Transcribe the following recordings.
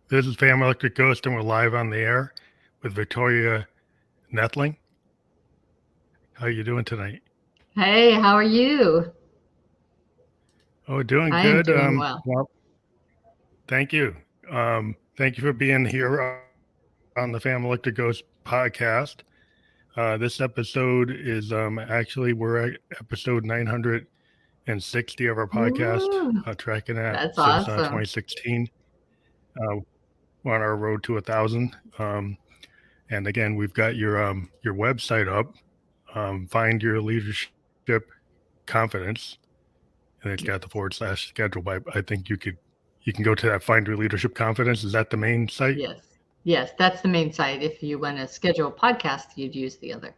This is Family Electric Ghost, and we're live on the air with Victoria Noethling. How are you doing tonight? Hey, how are you? Oh, doing I am good. doing well. Well, thank you. Thank you for being here on the Family Electric Ghost podcast. This episode is actually we're at episode 960 of our podcast, Ooh, tracking that that's since awesome. 2016. Uh, we're on our road to 1,000. And again, we've got your website up. Find your leadership confidence, and it's got the // schedule. But I think you can go to that find your leadership confidence. Is that the main site? Yes. Yes, that's the main site. If you want to schedule a podcast, you'd use the other.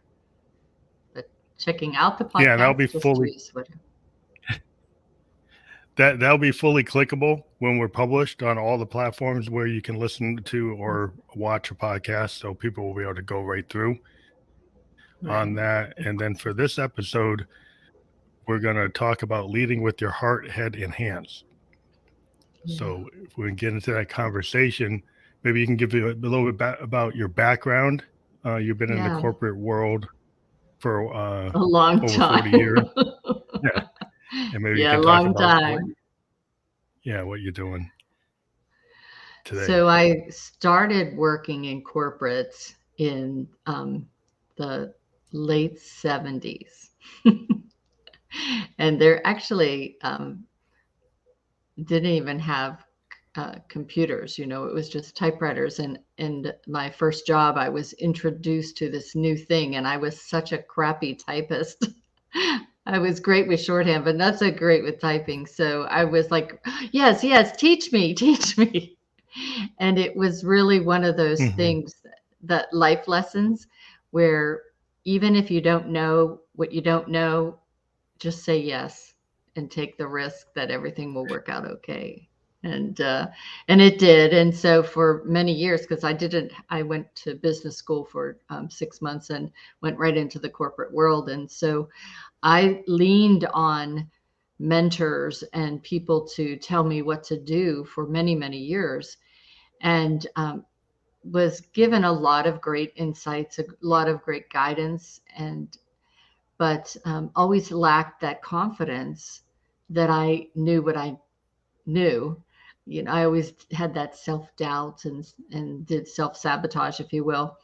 But checking out the Yeah, that'll be podcast, just fully use whatever. that'll be fully clickable when we're published on all the platforms where you can listen to or watch a podcast. So people will be able to go right through on Right. that. And then for this episode, we're going to talk about leading with your heart, head, and hands. Yeah. So if we can get into that conversation, maybe you can give you a little bit about your background. You've been in the Yeah. corporate world for A long over 40 time. years. Yeah. And maybe you Yeah, a can talk long about time. what you're doing today. So I started working in corporates in the late 70s. And they're actually didn't even have computers. It was just typewriters. And my first job, I was introduced to this new thing, and I was such a crappy typist. I was great with shorthand, but not so great with typing. So I was like, yes, yes, teach me, teach me. And it was really one of those Hmm. things, that life lessons, where even if you don't know what you don't know, just say yes and take the risk that everything will work out okay. And it did. And so for many years, because I went to business school for 6 months and went right into the corporate world. And so I leaned on mentors and people to tell me what to do for many, many years, and was given a lot of great insights, a lot of great guidance, and but always lacked that confidence that I knew what I knew. I always had that self doubt and did self sabotage, if you will.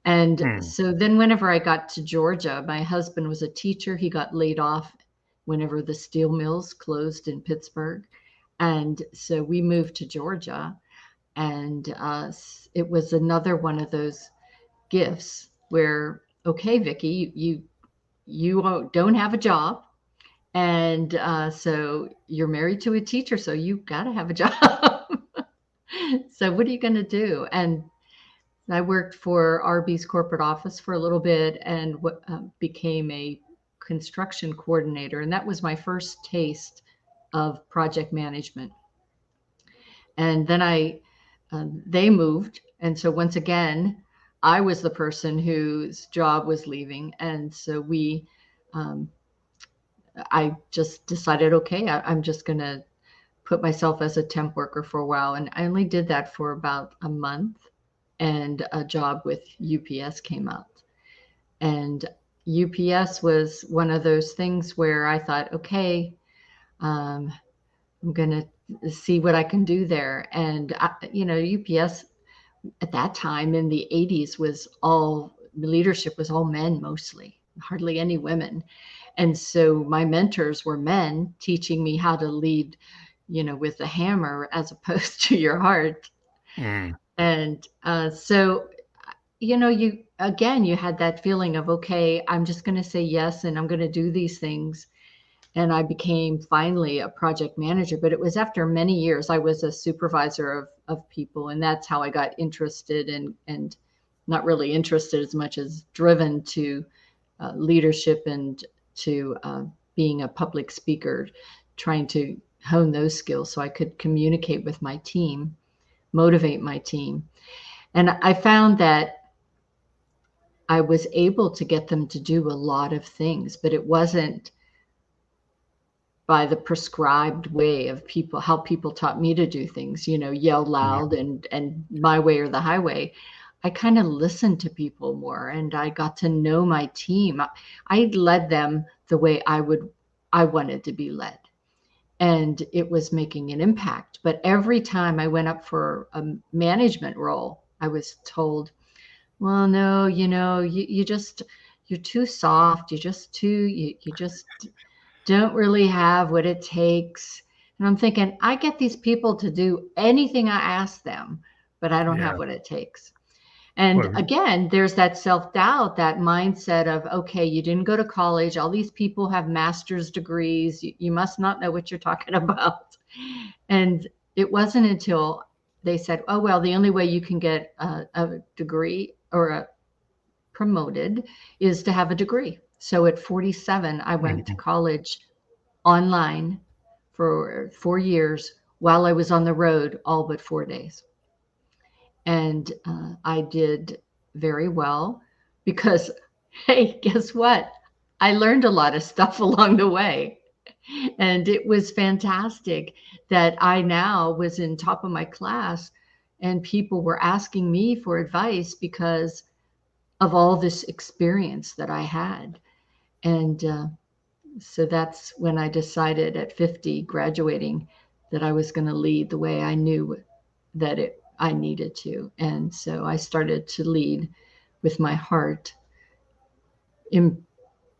And Hmm. so then, whenever I got to Georgia, my husband was a teacher. He got laid off whenever the steel mills closed in Pittsburgh, and so we moved to Georgia. And it was another one of those gifts where, okay, Vicki, you don't have a job, and so you're married to a teacher, so you got to have a job. So what are you going to do? And I worked for RB's corporate office for a little bit, and became a construction coordinator, and that was my first taste of project management. And then they moved, and so once again, I was the person whose job was leaving, and so um, I just decided, okay, I'm just going to put myself as a temp worker for a while. And I only did that for about a month, and a job with UPS came out. And UPS was one of those things where I thought, okay, um, I'm going to see what I can do there. And, UPS at that time in the 80s was all leadership was all men mostly, hardly any women. And so my mentors were men teaching me how to lead, with a hammer as opposed to your heart. Hmm. And so, you had that feeling of, okay, I'm just going to say yes and I'm going to do these things. And I became finally a project manager, but it was after many years. I was a supervisor of people, and that's how I got interested and not really interested as much as driven to leadership and to being a public speaker, trying to hone those skills so I could communicate with my team, motivate my team. And I found that I was able to get them to do a lot of things, but it wasn't by the prescribed way of people, how people taught me to do things, yell Yeah. loud and my way or the highway. I kind of listened to people more, and I got to know my team. I led them the way I wanted to be led, and it was making an impact. But every time I went up for a management role, I was told, well, no, you're too soft. You just don't really have what it takes. And I'm thinking, I get these people to do anything I ask them, but I don't Yeah. have what it takes. And Well, again, there's that self-doubt, that mindset of, okay, you didn't go to college. All these people have master's degrees. You must not know what you're talking about. And it wasn't until they said, oh, well, the only way you can get a degree or a promoted is to have a degree. So at 47, I went to mhm. college online for 4 years while I was on the road all but 4 days. And I did very well because, hey, guess what? I learned a lot of stuff along the way. And it was fantastic that I now was in top of my class, and people were asking me for advice because of all this experience that I had. And so that's when I decided at 50, graduating, that I was going to lead the way I knew that I needed to. And so I started to lead with my heart, in,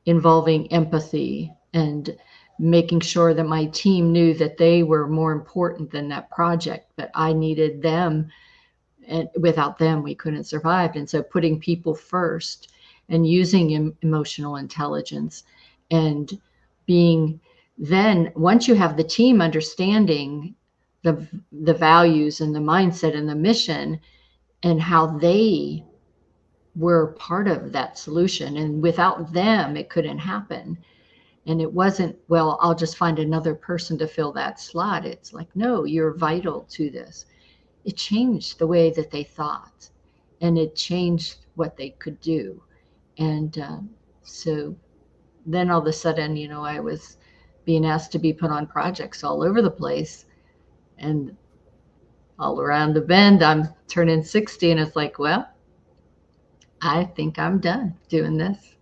involving empathy and making sure that my team knew that they were more important than that project, that I needed them, and without them we couldn't survive. And so putting people first and using emotional intelligence, and being, then once you have the team understanding the values and the mindset and the mission and how they were part of that solution, and without them it couldn't happen. And it wasn't, well, I'll just find another person to fill that slot. It's like, no, you're vital to this. It changed the way that they thought, and it changed what they could do. And so then all of a sudden, I was being asked to be put on projects all over the place, and all around the bend. I'm turning 60, and it's like, well, I think I'm done doing this,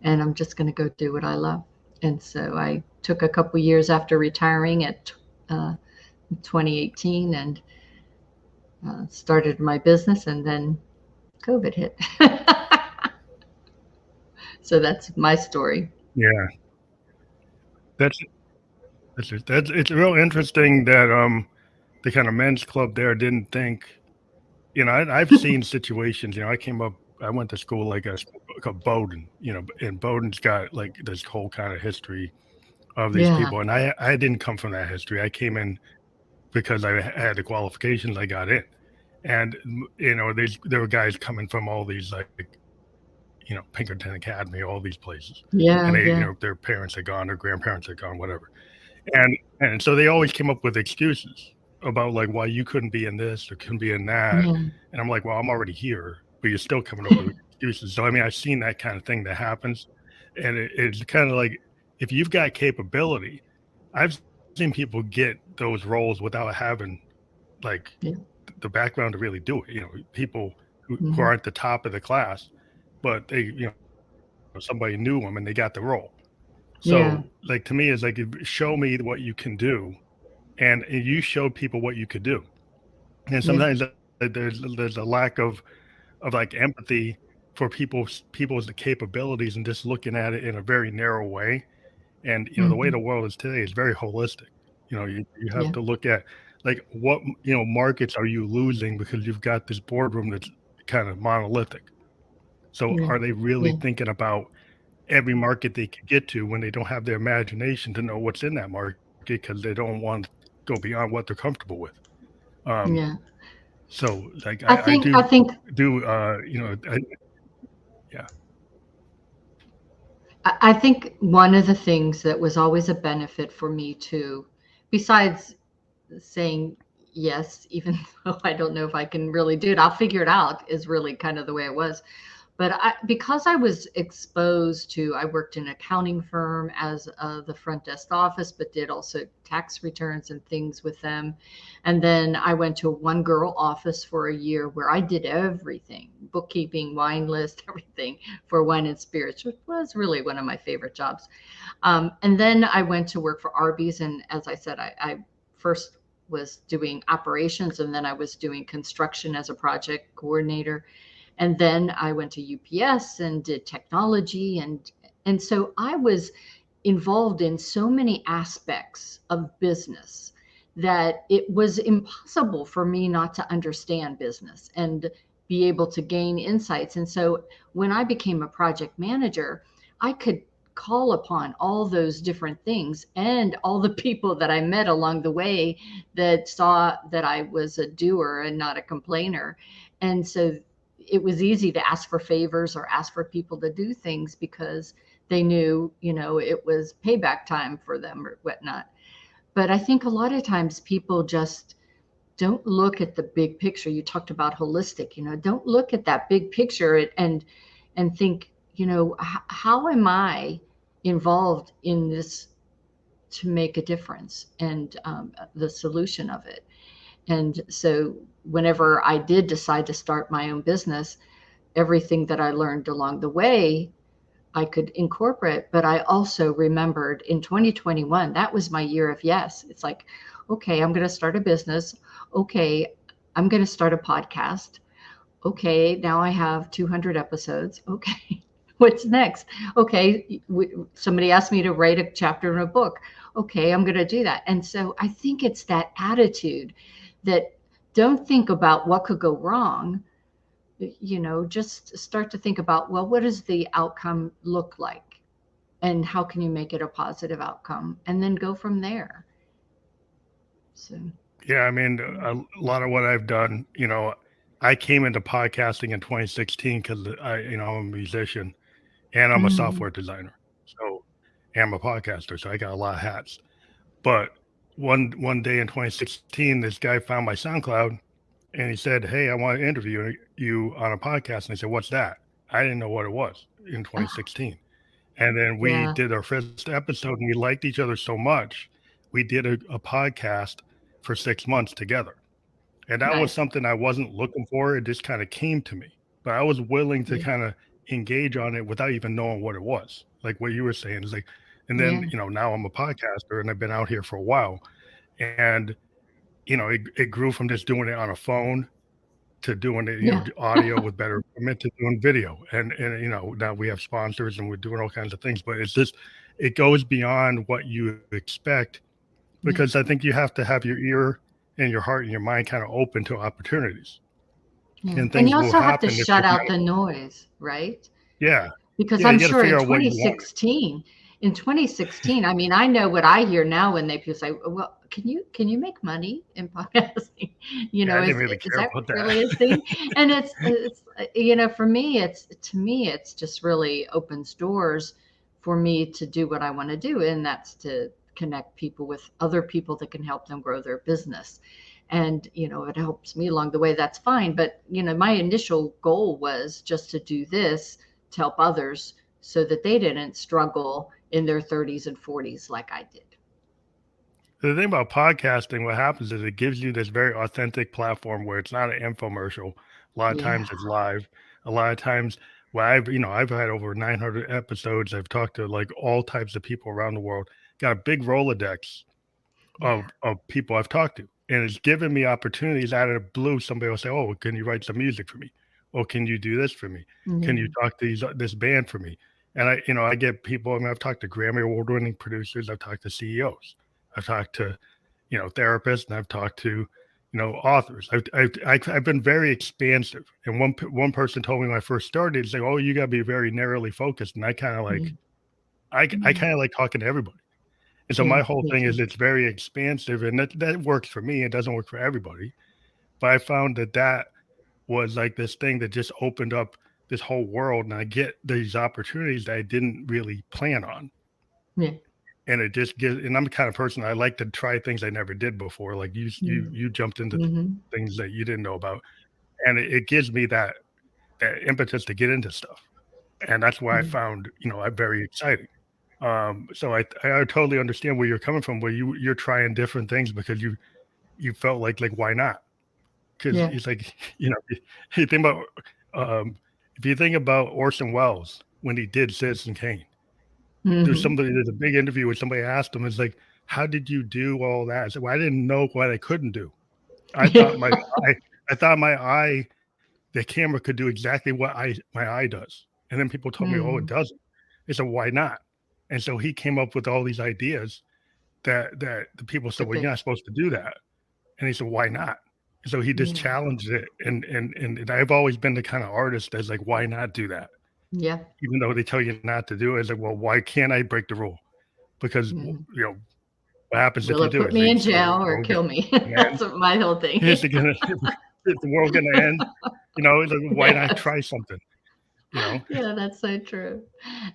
and I'm just going to go do what I love. And so I took a couple years after retiring at 2018, and started my business, and then COVID hit. So that's my story. Yeah. That's that's it's real interesting that the kind of men's club there didn't think. I've seen situations. I came up. I went to school like a school called Bowdoin. And Bowdoin's got like this whole kind of history of these Yeah. people, and I didn't come from that history. I came in because I had the qualifications. I got in, and there were guys coming from all these like Pinkerton Academy, all these places, and Yeah. they Yeah. their parents had gone, their grandparents had gone, whatever. And so they always came up with excuses about like why you couldn't be in this or couldn't be in that. Yeah. And I'm like, well, I'm already here, but you're still coming up with excuses. So I mean, I've seen that kind of thing that happens, and it's kind of like if you've got capability, I've seen people get those roles without having like Yeah. the background to really do it. People who Hmm. aren't the top of the class, but they somebody knew them and they got the role. Yeah. So like to me, it's like show me what you can do, and you showed people what you could do. And Yeah. sometimes there's a lack of like empathy for people's capabilities and just looking at it in a very narrow way. And the way Hmm. the world is today is very holistic. You have Yeah. to look at like what markets are you losing because you've got this boardroom that's kind of monolithic. So Yeah. are they really Yeah. thinking about every market they could get to when they don't have the imagination to know what's in that market because they don't want to go beyond what they're comfortable with. Um, Yeah. so like I I think I do think do yeah. I think one of the things that was always a benefit for me too, besides saying yes, even though I don't know if I can really do it, I'll figure it out, is really kind of the way it was. But because I was exposed to, I worked in an accounting firm as the front desk office, but did also tax returns and things with them. And then I went to a one girl office for a year where I did everything, bookkeeping, wine list, everything for wine and spirits, which was really one of my favorite jobs. And then I went to work for Arby's. And as I said, I first was doing operations, and then I was doing construction as a project coordinator. And then I went to UPS and did technology. And so I was involved in so many aspects of business that it was impossible for me not to understand business and be able to gain insights. And so when I became a project manager, I could call upon all those different things and all the people that I met along the way that saw that I was a doer and not a complainer. And so it was easy to ask for favors or ask for people to do things because they knew, it was payback time for them or whatnot. But I think a lot of times people just don't look at the big picture. You talked about holistic, don't look at that big picture and think, how am I involved in this to make a difference and the solution of it. And so whenever I did decide to start my own business, everything that I learned along the way, I could incorporate. But I also remembered in 2021, that was my year of yes. It's like, okay, I'm going to start a business. Okay, I'm going to start a podcast. Okay, now I have 200 episodes. Okay, what's next? Okay, somebody asked me to write a chapter in a book. Okay, I'm going to do that. And so I think it's that attitude that don't think about what could go wrong, just start to think about, well, what does the outcome look like? And how can you make it a positive outcome? And then go from there. So, Yeah, I mean, a lot of what I've done, I came into podcasting in 2016 because I'm a musician and I'm a mm, software designer. So, and I'm a podcaster. So I got a lot of hats. But one day in 2016, this guy found my SoundCloud and he said, "Hey, I want to interview you on a podcast." And I said, "What's that?" I didn't know what it was in oh, 2016. And then we yeah, did our first episode and we liked each other so much, we did a podcast for 6 months together. And that was nice. something I wasn't looking for. It just kind of came to me. But I was willing to Yeah, kind of engage on it without even knowing what it was. Like what you were saying is like, and then, yeah, now I'm a podcaster and I've been out here for a while. And, it grew from just doing it on a phone to doing it, yeah, audio with better equipment to doing video. And now we have sponsors and we're doing all kinds of things, but it's just it goes beyond what you expect yeah, because I think you have to have your ear and your heart and your mind kind of open to opportunities yeah. and And things you will also have to happen if shut you're out kind of the noise, right? yeah. Because Yeah, I'm you got to sure figure out what you want. in 2016, I mean, I know what I hear now when they people say, "Well, can you make money in podcasting?" Yeah, I didn't really Is care that about that. really a thing? And for me, it's just really opens doors for me to do what I want to do, and that's to connect people with other people that can help them grow their business. And it helps me along the way. That's fine, but my initial goal was just to do this to help others so that they didn't struggle in their 30s and 40s like I did. The thing about podcasting, what happens is it gives you this very authentic platform where it's not an infomercial. A lot of Yeah. times it's live. A lot of times, well, I've had over 900 episodes. I've talked to like all types of people around the world. Got a big Rolodex Yeah. of people I've talked to, and it's given me opportunities out of the blue. Somebody will say, "Oh, can you write some music for me? Oh, can you do this for me? Can you Yeah. talk to this band for me?" And I get people. I mean, I've talked to Grammy award-winning producers. I've talked to CEOs. I've talked to therapists, and I've talked to authors. I've been very expansive. And one person told me when I first started, it's like, "Oh, you got to be very narrowly focused." And I kind of Yeah. like I Yeah. kind of like talking to everybody. And so Yeah. my whole Me thing is too. it's very expansive, and that works for me. It doesn't work for everybody, but I found that was like this thing that just opened up this whole world, and I get these opportunities that I didn't really plan on. Yeah. And it just gives, and I'm the kind of person I like to try things I never did before. Like you Mm-hmm. you jumped into Mm-hmm. things that you didn't know about, and it gives me that that impetus to get into stuff. And that's why I Mm. found, very exciting. So I totally understand where you're coming from, where you're trying different things because you felt like why not? Because Yeah. it's like, you think about, um, if you think about Orson Welles when he did Citizen Kane, Hmm. there's a big interview where somebody asked him, it's like, how did you do all that? I said, well, I didn't know what I couldn't do. I thought my eye, I thought my eye, the camera could do exactly what my eye does. And then people told me, oh, it Mm. doesn't. I said, why not? And so he came up with all these ideas that the people said, The well, you're big. not supposed to do that. And he said, why not? And so he just Yeah. challenged it. And I've always been the kind of artist that's like, why not do that? Yeah. Even though they tell you not to do it, it's like, well, why can't I break the rule? Because, Mhm. what happens if Will you it do? put Is the me in the jail or world kill me? gonna That's end? my whole thing. Is it gonna is the world gonna end? It's like, why not Yes. try something? You know? Yeah, that's so true.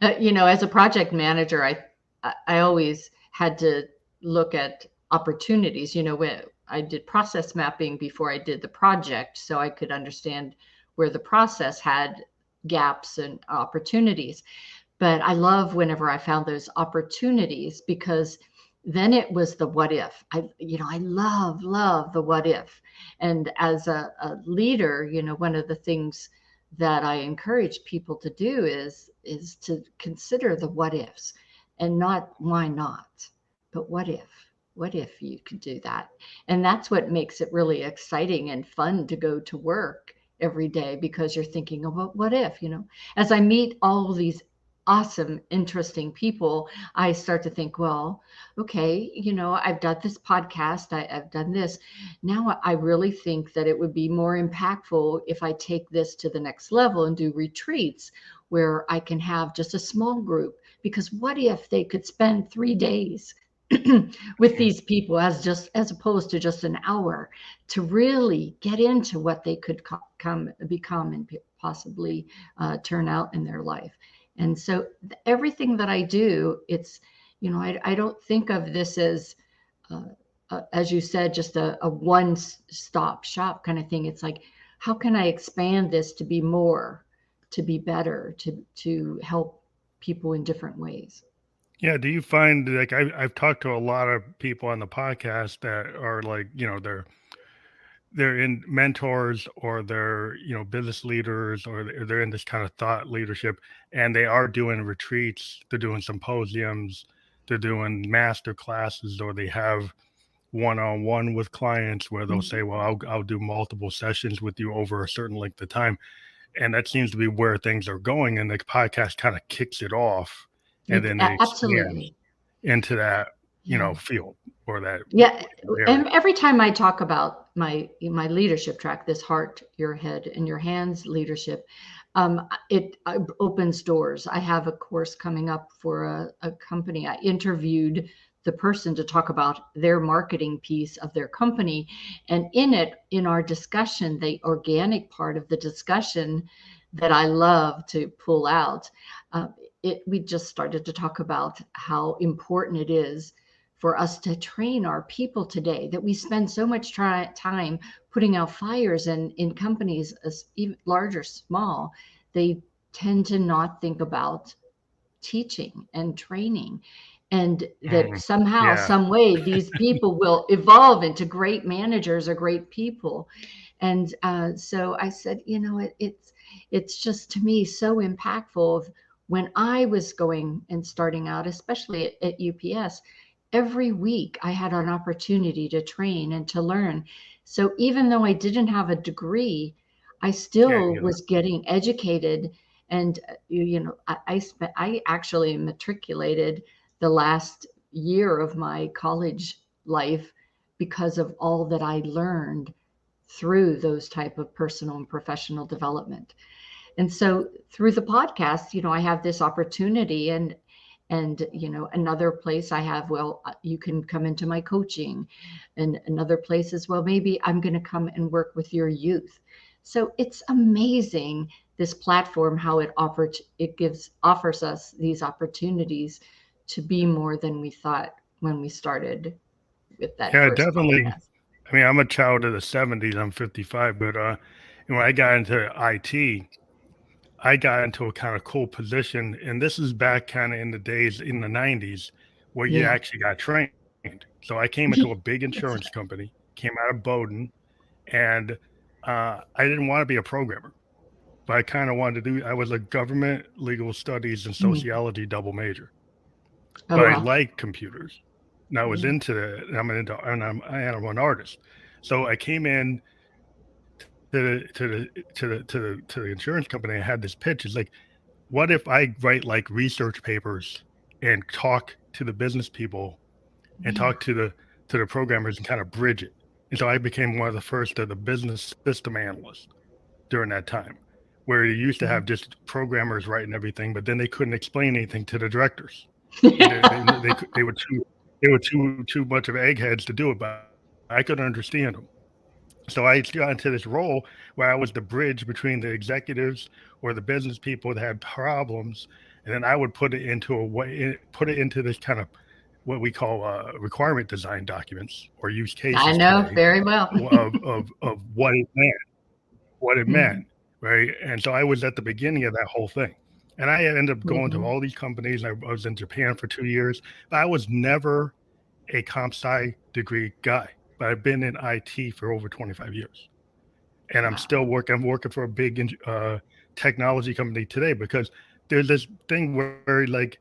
As a project manager, I always had to look at opportunities. When I did process mapping before I did the project, so I could understand where the process had gaps and opportunities. But I love whenever I found those opportunities because then it was the what if. I love the what if. And as a leader, one of the things that I encourage people to do is to consider the what ifs and not why not, but what if you could do that. And that's what makes it really exciting and fun to go to work every day because you're thinking about what if, as I meet all these awesome, interesting people, I start to think, well, okay, I've done this podcast, I've done this. Now I really think that it would be more impactful if I take this to the next level and do retreats where I can have just a small group. Because what if they could spend 3 days with Mm, these people as opposed to just an hour to really get into what they could come become and possibly turn out in their life. And so everything that I do, I don't think of this uh, as you said, just a one-stop shop kind of thing. It's like, how can I expand this to be more, to be better, to help people in different ways? yeah, do you find like I've talked to a lot of people on the podcast that are like, they're in mentors or they're, business leaders or they're in this kind of thought leadership and they are doing retreats, they're doing symposiums, they're doing master classes, or they have one-on-one with clients where they'll say, well, I'll do multiple sessions with you over a certain length of time. And that seems to be where things are going. And the podcast kind of kicks it off and then it expands Absolutely. into that, Yeah. field or that Yeah, area. and every time I talk about my leadership track, this heart, your head, and your hands leadership, it opens doors. I have a course coming up for a company. I interviewed the person to talk about their marketing piece of their company, and in our discussion, the organic part of the discussion that I love to pull out, uh, we just started to talk about how important it is for us to train our people today, that we spend so much time putting out fires, and in companies as even large or small, they tend to not think about teaching and training, and that Mm, somehow yeah. some way these people will evolve into great managers or great people. And so I said, it's just to me so impactful of when I was going and starting out, especially at UPS. Every week I had an opportunity to train and to learn. So even though I didn't have a degree, I Yeah. still was getting educated. And I actually matriculated the last year of my college life because of all that I learned through those type of personal and professional development. And so through the podcast, I have this opportunity, and another place I have, well, you can come into my coaching, and another place as well, maybe I'm going to come and work with your youth. So it's amazing, this platform, how offers us these opportunities to be more than we thought when we started with that Yeah, first definitely. podcast. I mean, I'm a child of the 70s. I'm 55, but when I got into IT, I got into a kind of cool position, and this is back kind of in the days in the '90s where you Yeah. actually got trained. So I came into a big insurance That's right. company, came out of Bowdoin, and I didn't want to be a programmer, but I kind of wanted to do. I was a government legal studies and Mhm. sociology double major, Oh, but I wow. liked computers, and I was Yeah. into it. And I'm an artist, so I came in to the insurance company. I had this pitch. It's like, what if I write like research papers and talk to the business people and Yeah. talk to the programmers and kind of bridge it. And so I became one of the first of the business system analysts during that time, where you used to Yeah. have just programmers writing everything, but then they couldn't explain anything to the directors. They were too much of eggheads to do it, but I could understand them. So I got into this role where I was the bridge between the executives or the business people that had problems, and then I would put it into a way, put it into this kind of what we call requirement design documents or use I cases know today very well. of what it meant, Mhm. right? And so I was at the beginning of that whole thing. And I ended up going to Mhm. all these companies. I was in Japan for 2 years, but I was never a comp sci degree guy. But I've been in IT for over 25 years, and I'm Wow. still working. I'm working for a big technology company today because there's this thing where like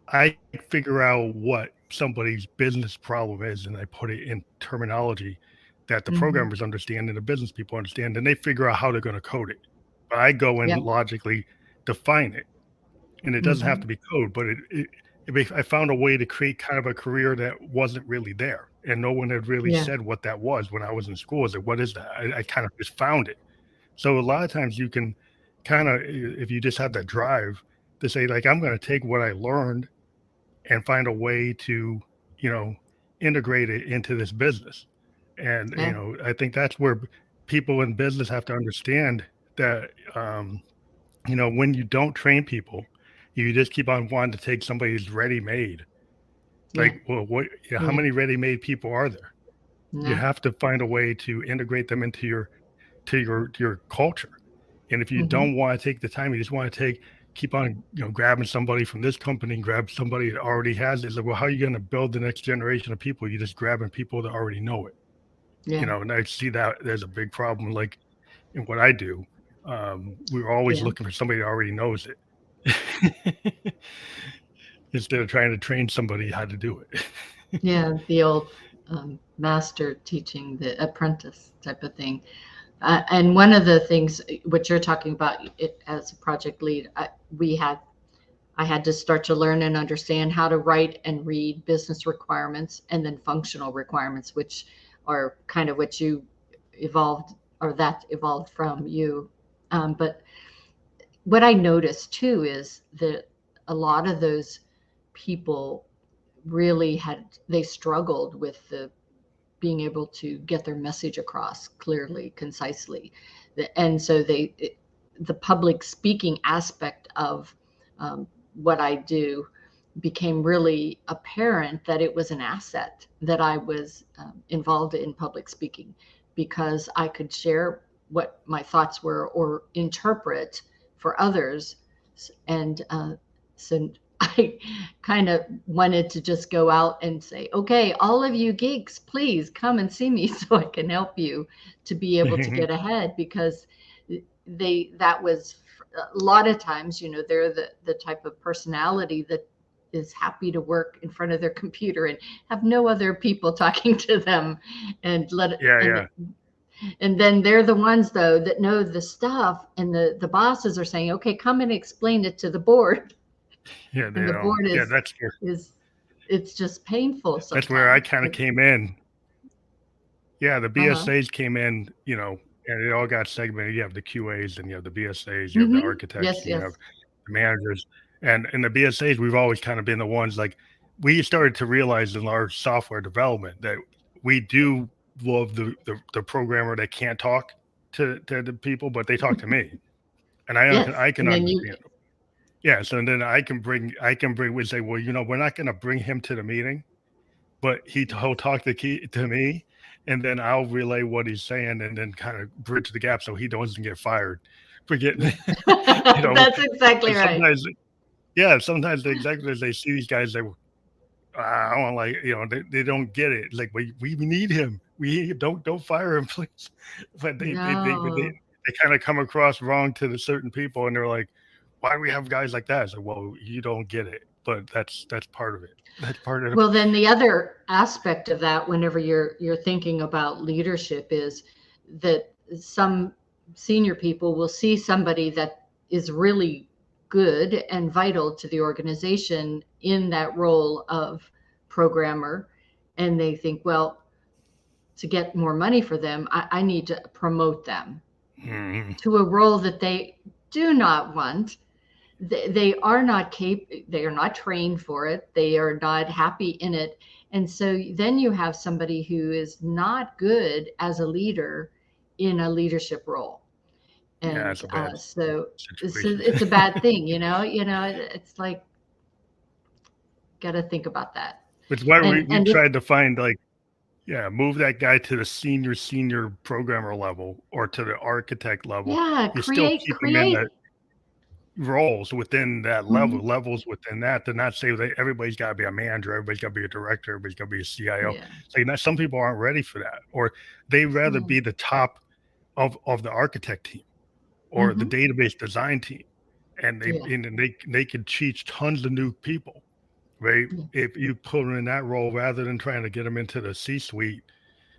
I figure out what somebody's business problem is, and I put it in terminology that the Mhm. programmers understand and the business people understand, and they figure out how they're going to code it. But I go Yeah. and logically define it, and it doesn't have Mhm. to be code, but I found a way to create kind of a career that wasn't really there, and no one had really Yeah. said what that was when I was in school. I was like, "What is that?" I kind of just found it. So a lot of times you can kind of, if you just have that drive to say, like, I'm going to take what I learned and find a way to, you know, integrate it into this business. And, Yeah. I think that's where people in business have to understand that, when you don't train people, you just keep on wanting to take somebody's ready made. Yeah. Like, well, how Yeah. many ready made people are there? You No. have to find a way to integrate them into your culture. And if you Mhm. don't want to take the time, you just want to keep on, grabbing somebody from this company and grab somebody that already has it. It's like, well, how are you going to build the next generation of people? You're just grabbing people that already know it, Yeah. and I see that there's a big problem. Like in what I do, we're always Yeah. looking for somebody that already knows it instead of trying to train somebody how to do it. Yeah. The old master teaching the apprentice type of thing. And one of the things what you're talking about it as a project lead, I had to start to learn and understand how to write and read business requirements and then functional requirements, which are kind of what you evolved or that evolved from you. But what I noticed too is that a lot of those people really they struggled with the being able to get their message across clearly, concisely. And so the public speaking aspect of what I do became really apparent that it was an asset that I was involved in public speaking because I could share what my thoughts were or interpret for others. And so I kind of wanted to just go out and say, okay, all of you geeks, please come and see me so I can help you to be able to get ahead because that was a lot of times, they're the type of personality that is happy to work in front of their computer and have no other people talking to them and let it, Yeah, yeah, and then they're the ones though that know the stuff and the bosses are saying, okay, come and explain it to the board. yeah. And the board Yeah. is it's just painful That's where I sometimes. kind of came in. Yeah, the Uh-huh. BSAs came in, and it all got segmented. You have the QAs and you have the BSAs, you have the architects Yes, and you have yes. the managers. And in the BSAs, we've always kind of been the ones like we started to realize in our software development that we do love the programmer that can't talk to the people, but they talk to me and Yes. I can And then you understand them. Yeah. So then we say, well, we're not going to bring him to the meeting, but he'll talk to me, and then I'll relay what he's saying, and then kind of bridge the gap so he doesn't get fired, forgetting, Yeah. you know, That's exactly and right. sometimes the executives, they see these guys, I don't like, they don't get it. Like, we need him. We don't fire him, please. But No. they kind of come across wrong to the certain people, and they're like, why do we have guys like that? It's like, well, you don't get it, but that's part of it. That's part of Well, then the other aspect of that, whenever you're thinking about leadership, is that some senior people will see somebody that is really good and vital to the organization in that role of programmer, and they think, well, to get more money for them, I need to promote them Mhm. to a role that they do not want. They are not they are not trained for it. They are not happy in it. And so then you have somebody who is not good as a leader in a leadership role. Yeah, And it's a bad so situation. it's a bad thing, it's like, got to think about that. Which is why we've And if, tried to find, like, yeah, move that guy to the senior programmer level or to the architect level. yeah, You still keep them in the create. roles within that Mhm. levels within that, to not say that everybody's got to be a manager, everybody's got to be a director, everybody's got to be a CIO. Yeah. So, some people aren't ready for that, or they rather Yeah. be the top of the architect team or the Hmm. database design team, and Yeah. they could teach tons of new people, right? Yeah. If you put them in that role rather than trying to get them into the C suite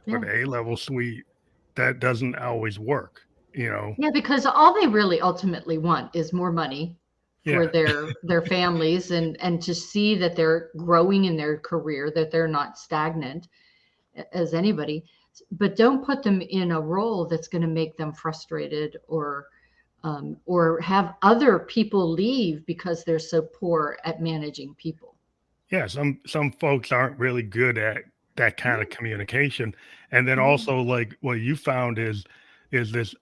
or Yeah. the A level suite, that doesn't always work, you know. Yeah, because all they really ultimately want is more money for Yeah, their families, and to see that they're growing in their career, that they're not stagnant as anybody. But don't put them in a role that's going to make them frustrated, or have other people leave because they're so poor at managing people. yeah. Some folks aren't really good at that kind of Yeah. communication, and then Yeah. also, like, what you found is this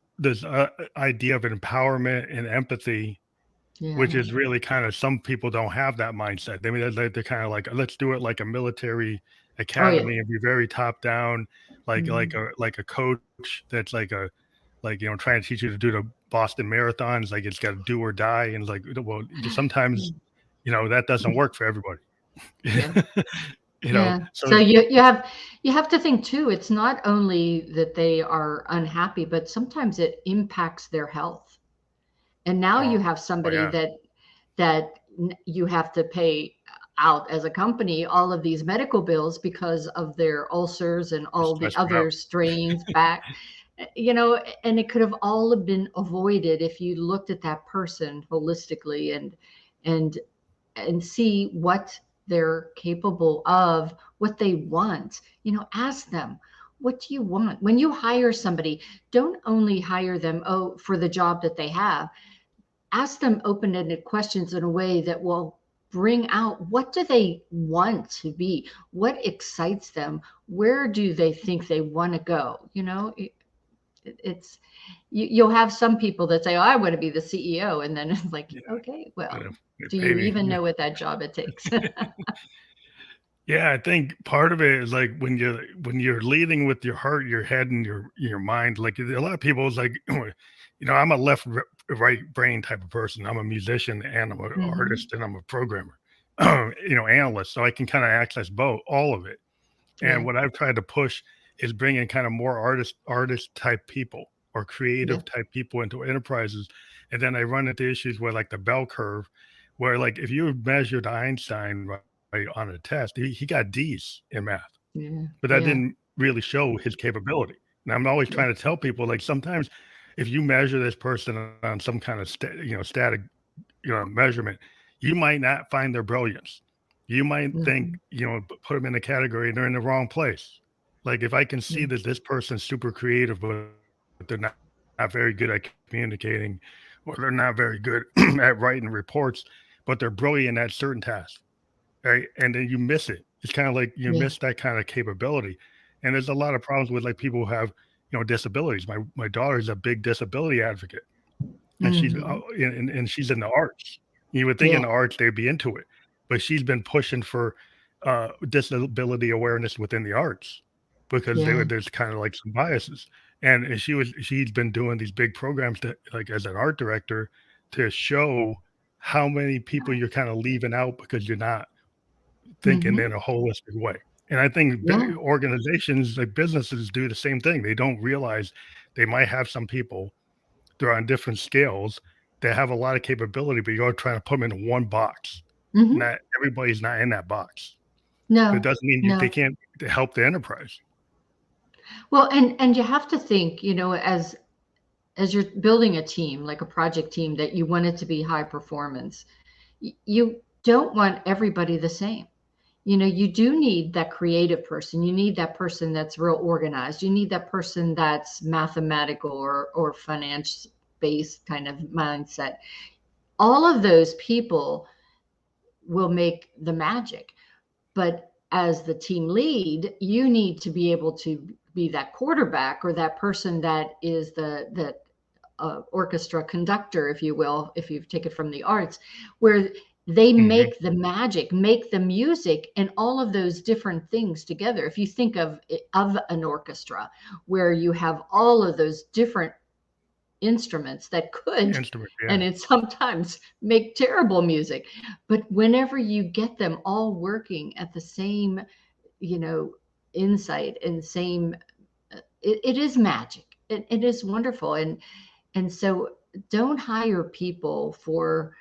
idea of empowerment and empathy, Yeah. which is really kind of, some people don't have that mindset. I mean, they're kind of like, let's do it like a military Oh yeah. academy and be very top down, Mhm. like a coach that's like, trying to teach you to do the Boston marathons, like it's got to do or die, and like, well, sometimes, that doesn't work for everybody. Yeah. Yeah. So So you have to think too, it's not only that they are unhappy, but sometimes it impacts their health. And now you oh, have oh somebody yeah, that you have to pay out as a company all of these medical bills because of their ulcers and to all the stress me other out. strains back. And it could have all been avoided if you looked at that person holistically, and see what they're capable of, what they want. Ask them, what do you want? When you hire somebody, don't only hire them, for the job that they have. Ask them open-ended questions in a way that will bring out, what do they want to be? What excites them? Where do they think they want to go? It's you'll have some people that say, "Oh, I want to be the CEO," and then it's like, Yeah, okay, well, they do pay you me. even know what that job it takes? Yeah, I think part of it is like, when you're leading with your heart, your head, and your mind. Like, a lot of people is like, I'm a right brain type of person. I'm a musician and I'm an Hmm. artist and I'm a programmer, analyst. So I can kind of access both, all of it. And Yeah, what I've tried to push is bringing kind of more artist type people or yeah, creative type people into enterprises. And then I run into issues where, like, the bell curve, where, like, if you measured Einstein right on a test, he got D's in math, yeah, but that yeah, didn't really show his capability. And I'm always yeah. trying to tell people, like, sometimes if you measure this person on some kind of static, measurement, you might not find their brilliance. You might think, Hmm. put them in a category and they're in the wrong place. Like, if I can see Yeah, that this person's super creative, but they're not very good at communicating, or they're not very good at writing reports, but they're brilliant at certain tasks, right? And then you miss it. It's kind of like you yeah. miss that kind of capability. And there's a lot of problems with, like, people who have, disabilities. My daughter is a big disability advocate, and Hmm. she's in the arts. You would think in Yeah. the arts they'd be into it, but she's been pushing for disability awareness within the arts, because Yeah. there's kind of like some biases. and she's been doing these big programs to, like, as an art director, to show how many people you're kind of leaving out because you're not thinking Hmm. in a holistic way. And I think Yeah. organizations like businesses do the same thing. They don't realize they might have some people, they're on different scales, that have a lot of capability, but you're trying to put them in one box. Hmm. Not everybody's not in that box. But it No, doesn't mean they no. can't help the enterprise. Well, and you have to think, as you're building a team, like a project team, that you want it to be high performance. You don't want everybody the same. You do need that creative person. You need that person that's real organized. You need that person that's mathematical or finance based kind of mindset. All of those people will make the magic. But as the team lead, you need to be able to be that quarterback, or that person that is the orchestra conductor, if you will, if you take it from the arts, where they Mhm. make the magic, make the music, and all of those different things together. If you think of an orchestra where you have all of those different instruments that could, Instrument, yeah. and it sometimes make terrible music, but whenever you get them all working at the same, you know insight and same, it is magic. It is wonderful. And so don't hire people for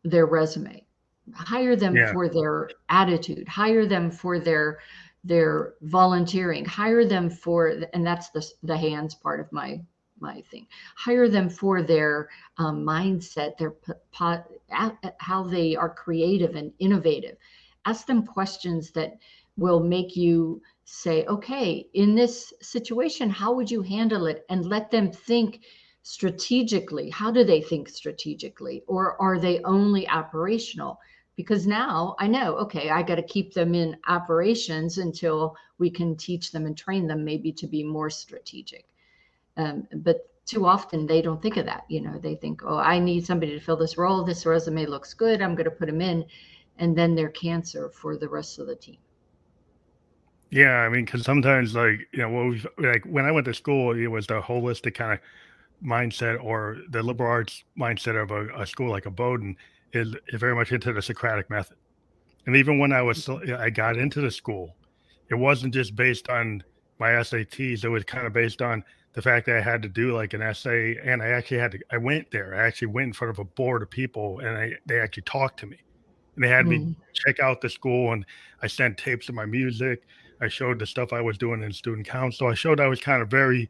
their resume. Hire them Yeah. for their attitude. Hire them for their volunteering. Hire them for, and that's the hands part of my thing. Hire them for their mindset, their how they are creative and innovative. Ask them questions that will make you say, okay, in this situation, how would you handle it? And let them think strategically. How do they think strategically? Or are they only operational? Because now I know, okay, I got to keep them in operations until we can teach them and train them maybe to be more strategic. But too often they don't think of that. They think, oh, I need somebody to fill this role. This resume looks good. I'm going to put them in. And then they're cancer for the rest of the team. Yeah, I mean, because sometimes, like, what we like when I went to school, it was the holistic kind of mindset, or the liberal arts mindset of a school like a Bowdoin is very much into the Socratic method. And even when I got into the school, it wasn't just based on my SATs. It was kind of based on the fact that I had to do like an essay, and I went there. I actually went in front of a board of people, and they actually talked to me, and they had me Mm, check out the school, and I sent tapes of my music. I showed the stuff I was doing in student council. I showed I was kind of very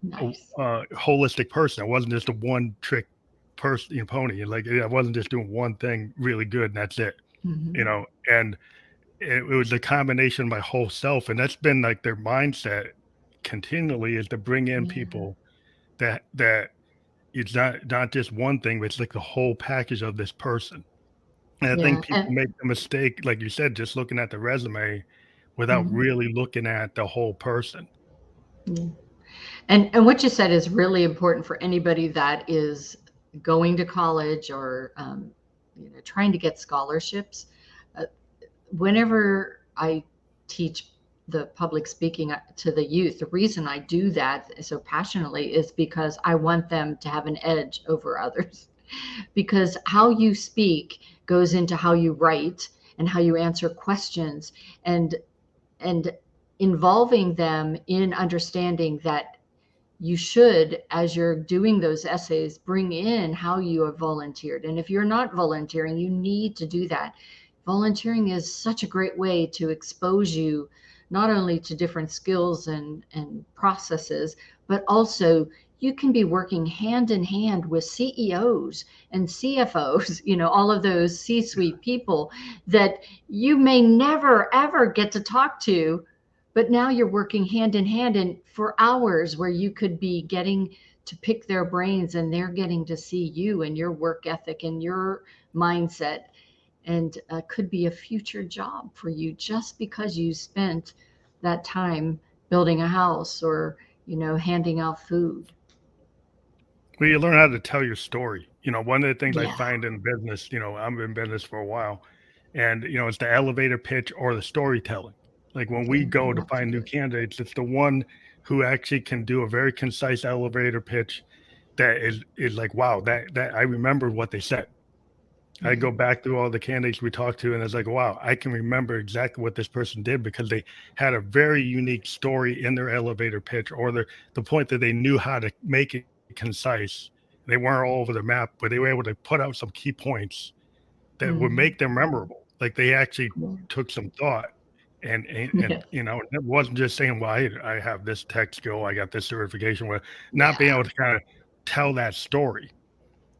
nice. holistic person. I wasn't just a one trick person, pony. Like, I wasn't just doing one thing really good and that's it. Hmm. And it was a combination of my whole self, and that's been like their mindset continually, is to bring in Yeah. people that it's not just one thing, but it's like the whole package of this person. And I think Yeah. people make the mistake, like you said, just looking at the resume without Mhm. really looking at the whole person. Yeah. And what you said is really important for anybody that is going to college, or trying to get scholarships. Uh, Whenever I teach the public speaking to the youth, the reason I do that so passionately is because I want them to have an edge over others. Because how you speak goes into how you write and how you answer questions, and and involving them in understanding that you should, as you're doing those essays, bring in how you have volunteered. And if you're not volunteering, you need to do that. Volunteering is such a great way to expose you not only to different skills and processes, but also you can be working hand in hand with CEOs and CFOs, all of those C suite people that you may never, ever get to talk to, but now you're working hand in hand and for hours, where you could be getting to pick their brains, and they're getting to see you and your work ethic and your mindset, and could be a future job for you just because you spent that time building a house, or handing out food. Well, you learn how to tell your story. One of the things I Yeah. find in business, I'm in business for a while, and it's the elevator pitch or the storytelling. Like when we Yeah, go to find new absolutely. candidates, it's the one who actually can do a very concise elevator pitch that is like, wow, that I remember what they said. I Yeah. go back through all the candidates we talked to, and it's like, wow, I can remember exactly what this person did because they had a very unique story in their elevator pitch, or the point that they knew how to make it concise. They weren't all over the map, but they were able to put out some key points that would Mhm. make them memorable. Like they actually Cool. took some thought, and Yes. you know, it wasn't just saying, well, I have this tech skill, I got this certification, with not being Yeah. able to kind of tell that story,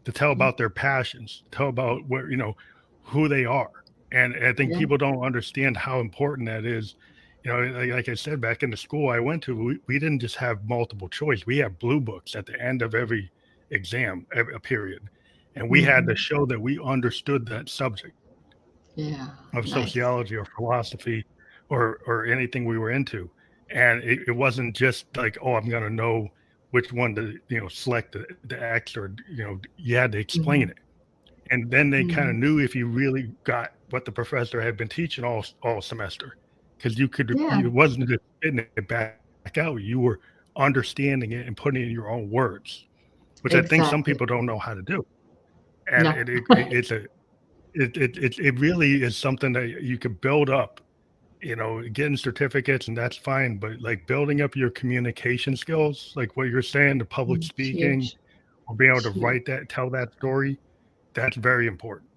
to tell Yeah. about their passions, tell about where, you know, who they are. And I think Yeah. people don't understand how important that is. You know, like I said, back in the school I went to, we didn't just have multiple choice. We had blue books at the end of every exam, a period. And we had to Mhm. show that we understood that subject Yeah. of Nice. sociology or philosophy or anything we were into. And it wasn't just like, oh, I'm going to know which one to, you know, select the X, or, you know, you had to explain Mhm. it. And then they kind of Mhm. knew if you really got what the professor had been teaching all semester, because you could, Yeah. it wasn't just spitting it back out. You were understanding it and putting it in your own words, which I think some Exactly. people don't know how to do. And No. it's a, it really is something that you could build up, you know, getting certificates, and that's fine. But like building up your communication skills, like what you're saying, the public It's speaking, huge. or being able It's to huge. write that, tell that story, that's very important.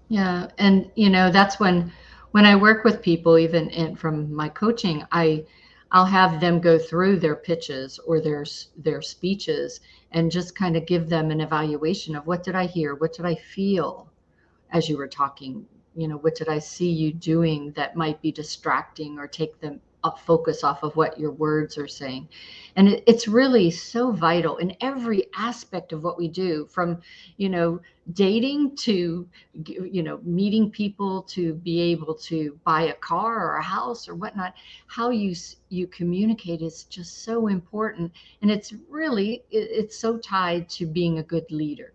Yeah, and that's when I work with people, even from my coaching, I'll have them go through their pitches or their speeches and just kind of give them an evaluation of what did I hear, what did I feel as you were talking, what did I see you doing that might be distracting or take them up focus off of what your words are saying. And it's really so vital in every aspect of what we do, from you know dating to meeting people, to be able to buy a car or a house or whatnot. How you communicate is just so important, and it's so tied to being a good leader.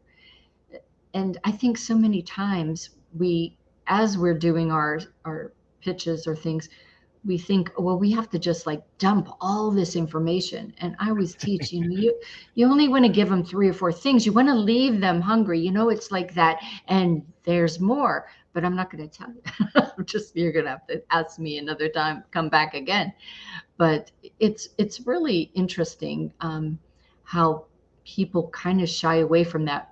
And I think so many times as we're doing our pitches or things, we think, well, we have to just like dump all this information. And I always teach, you only want to give them 3 or 4 things. You want to leave them hungry. It's like that. And there's more, but I'm not going to tell you. You're going to have to ask me another time, come back again. But it's really interesting, how people kind of shy away from that.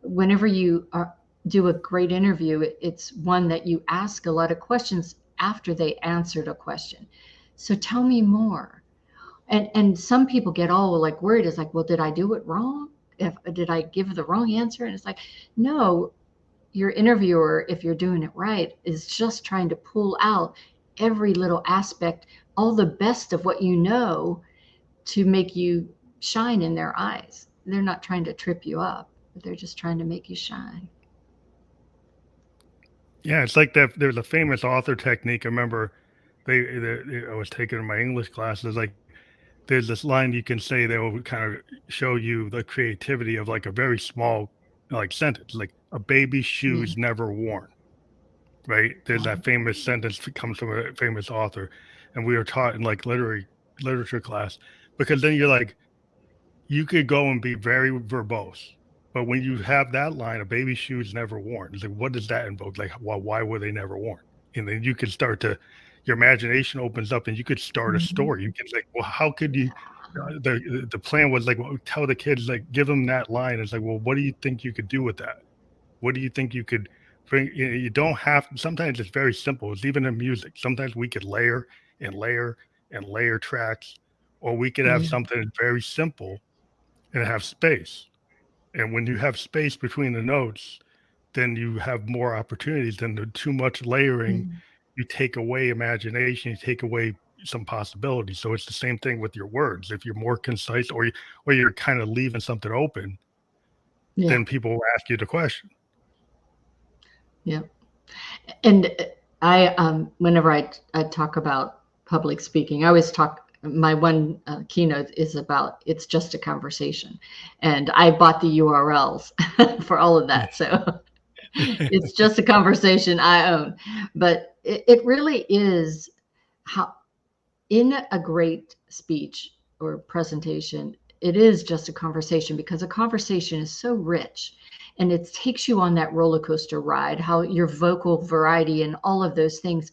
Whenever do a great interview, it's one that you ask a lot of questions after they answered a question. So tell me more. And some people get all like worried. It's like, well, did I do it wrong? Did I give the wrong answer? And it's like, no, your interviewer, if you're doing it right, is just trying to pull out every little aspect, all the best of what to make you shine in their eyes. They're not trying to trip you up, but they're just trying to make you shine. Yeah, it's like that. There's a famous author technique. I remember I was taking in my English classes. Like, there's this line you can say that will kind of show you the creativity of like a very small, like, sentence, like a baby's Yeah. shoes never worn. Right? There's Wow. that famous sentence that comes from a famous author, and we were taught in like literature class, because then you're like, you could go and be very verbose, but when you have that line, "A baby's shoes never worn," it's like, what does that invoke? Like, well, why were they never worn? And then you can start to, your imagination opens up, and you could start a Mhm. story. You can say, well, how could you? Yeah. The plan was like, well, tell the kids, like, give them that line. It's like, well, what do you think you could do with that? What do you think you could bring? You don't have. Sometimes it's very simple. It's even in music. Sometimes we could layer and layer and layer tracks, or we could have Yeah. something very simple and have space. And when you have space between the notes, then you have more opportunities than the too much layering. Mm. You take away imagination, you take away some possibilities. So it's the same thing with your words. If you're more concise, or you're kind of leaving something open, Yeah. then people will ask you the question. Yeah. And whenever I talk about public speaking, I always talk. My one keynote is about it's just a conversation, and I bought the URLs for all of that. So it's just a conversation I own, but it really is how. in a great speech or presentation, it is just a conversation, because a conversation is so rich and it takes you on that roller coaster ride, how your vocal variety and all of those things.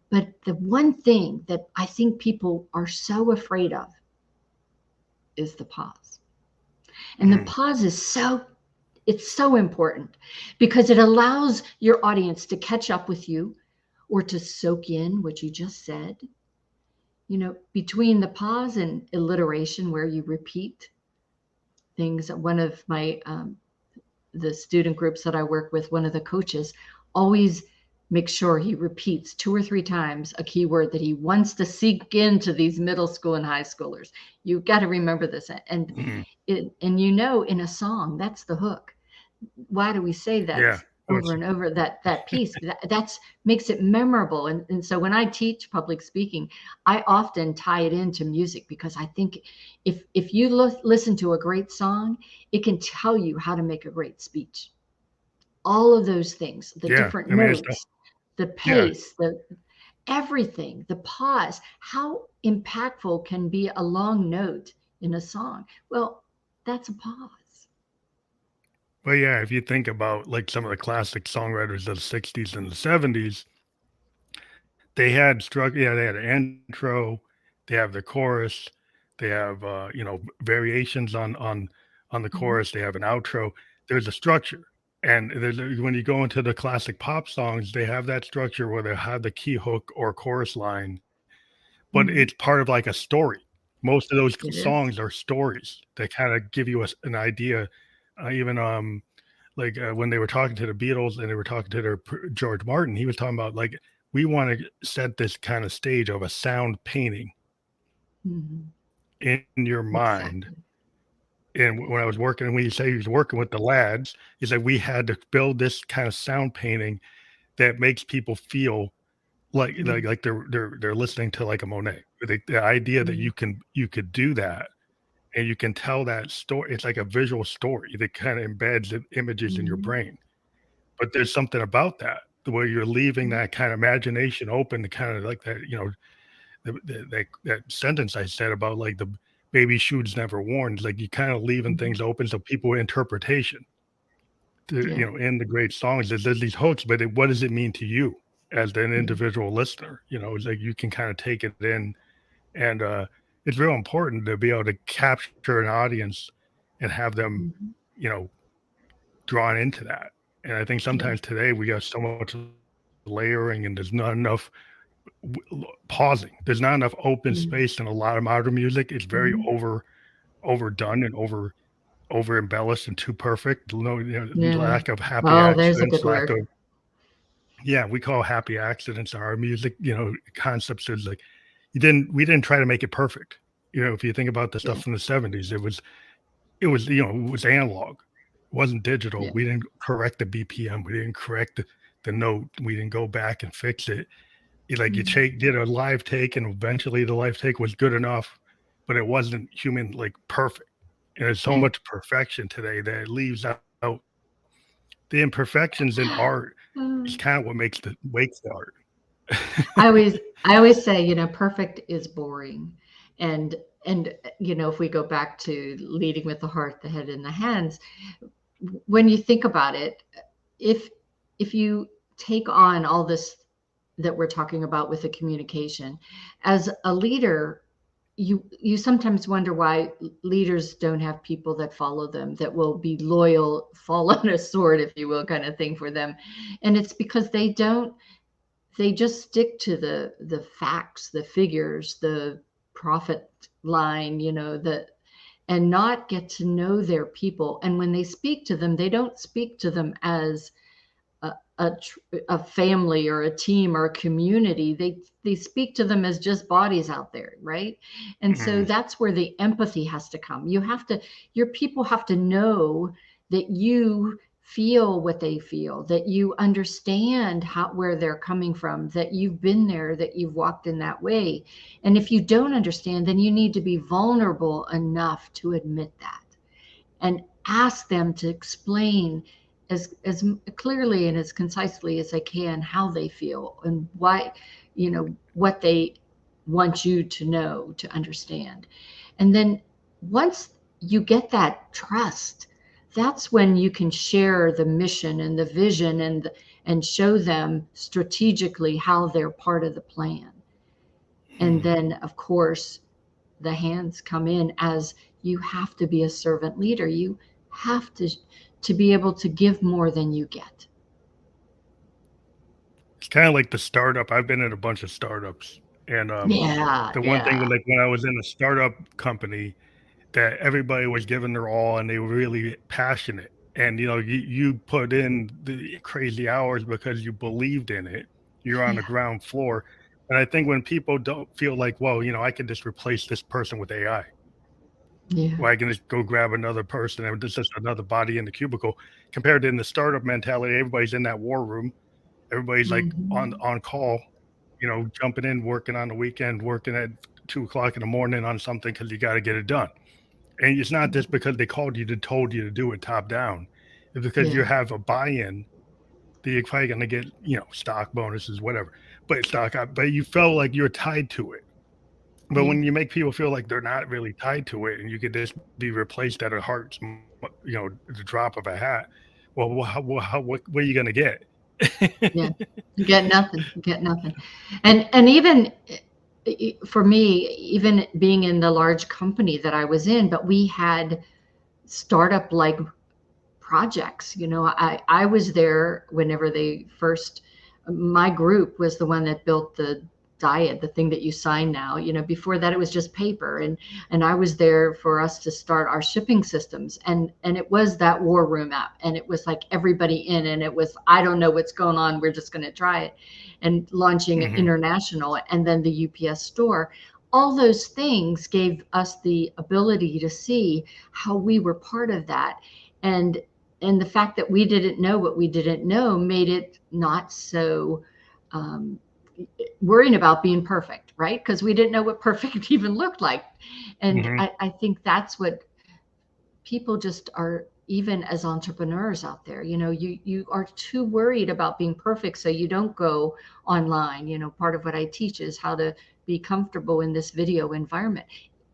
But the one thing that I think people are so afraid of is the pause. And the Mm. pause is it's so important, because it allows your audience to catch up with you or to soak in what you just said. Between the pause and alliteration, where you repeat things. One of my the student groups that I work with, one of the coaches always makes sure he repeats 2 or 3 times a keyword that he wants to sink into these middle school and high schoolers. You've got to remember this, and Mm. in a song, that's the hook. Why do we say Yeah, that of over course. and over, that piece? That's makes it memorable. And so when I teach public speaking, I often tie it into music, because I think if you listen to a great song, it can tell you how to make a great speech. All of those things, the Yeah, different I mean, it's the, notes, the yeah, pace, the everything, the pause, how impactful can be a long note in a song? Well, that's a pause. but yeah, if you think about like some of the classic songwriters of the '60s and the '70s, they had an intro, they have the chorus, they have variations on the Mhm. chorus, they have an outro. There's a structure. And when you go into the classic pop songs, they have that structure where they have the key hook or chorus line, but it's Mhm. part of like a story. Most of those It is. songs are stories that kind of give you an idea. Even like when they were talking to the Beatles and they were talking to George Martin, he was talking about like we want to set this kind of stage of a sound painting Mhm. in your mind. Exactly. And when I was working, when you say he was working with the lads, is that we had to build this kind of sound painting that makes people feel like Mhm. they're listening to like a Monet. The idea that Mhm. you could do that and you can tell that story. It's like a visual story that kind of embeds images in your Mhm. brain. But there's something about that, the way you're leaving Mhm. that kind of imagination open to kind of like that, that sentence I said about like the baby shoes never worn. Like you kind of leaving Mhm. things open so people interpretation to, Yeah. in the great songs, there's these hooks, but what does it mean to you as an Yeah. individual listener? It's like you can kind of take it in, and it's real important to be able to capture an audience and have them, Mhm. you know, drawn into that. And I think Yeah. sometimes today we got so much layering and there's not enough pausing. There's not enough open Mhm. space in a lot of modern music. It's very Mhm. overdone and over embellished and too perfect. No, Yeah. lack of happy Oh, there's a accidents, good lack word. of yeah, we call happy accidents in our music. Concepts is like we didn't try to make it perfect. If you think about the Yeah. stuff from the '70s, it was analog. It wasn't digital. Yeah. We didn't correct the BPM. We didn't correct the note. We didn't go back and fix it. Like you Mhm. did a live take, and eventually the live take was good enough, but it wasn't human like perfect. And there's so Yeah. much perfection today that it leaves out the imperfections in art. Is Uh, kind of what makes the art. I always I always say, perfect is boring. And if we go back to leading with the heart, the head, and the hands, when you think about it, if if you take on all this that we're talking about with the communication as a leader, you sometimes wonder why leaders don't have people that follow them, that will be loyal, fall on a sword, if you will, kind of thing for them. And it's because they just stick to the facts, the figures, the profit line, and not get to know their people. And when they speak to them, they don't speak to them as a, a family or a team or a community. They speak to them as just bodies out there, right? And so Mm, that's where the empathy has to come. Your people have to know that you feel what they feel, that you understand where they're coming from, that you've been there, that you've walked in that way. And if you don't understand, then you need to be vulnerable enough to admit that and ask them to explain as clearly and as concisely as they can how they feel and why, what they want you to know, to understand. And then once you get that trust, that's when you can share the mission and the vision and show them strategically how they're part of the plan. And Mhm. then, of course, the hands come in as you have to be a servant leader. You have to be able to give more than you get. It's kind of like the startup. I've been in a bunch of startups, and Yeah, the one thing yeah, with, like, when I was in a startup company, that everybody was giving their all and they were really passionate. And you put in the crazy hours because you believed in it. You're on the yeah, ground floor. And I think when people don't feel like, well, I can just replace this person with AI, yeah. or I can just go grab another person and this is just another body in the cubicle. Compared to in the startup mentality, everybody's in that war room. Everybody's like on Hmm. on call, jumping in, working on the weekend, working at 2 o'clock in the morning on something because you got to get it done. And it's not just because they called you to told you to do it top down. It's because you Yeah, have a buy-in that you're probably gonna get, stock bonuses, whatever. But you felt like you're tied to it. But yeah, when you make people feel like they're not really tied to it and you could just be replaced at a the drop of a hat, well, what are you gonna get? yeah. You get nothing. You get nothing. And even for me, even being in the large company that I was in, but we had startup like projects. I was there whenever they first, my group was the one that built the diet, the thing that you sign now. Before that it was just paper, and I was there for us to start our shipping systems, and it was that war room app, and it was like everybody in, and it was, I don't know what's going on, we're just going to try it, and launching Mhm. international, and then the UPS store. All those things gave us the ability to see how we were part of that. And and the fact that we didn't know what we didn't know made it not so um, worrying about being perfect, right? Because we didn't know what perfect even looked like. And Mhm. I think that's what people just are, even as entrepreneurs out there. You are too worried about being perfect, so you don't go online. Part of what I teach is how to be comfortable in this video environment.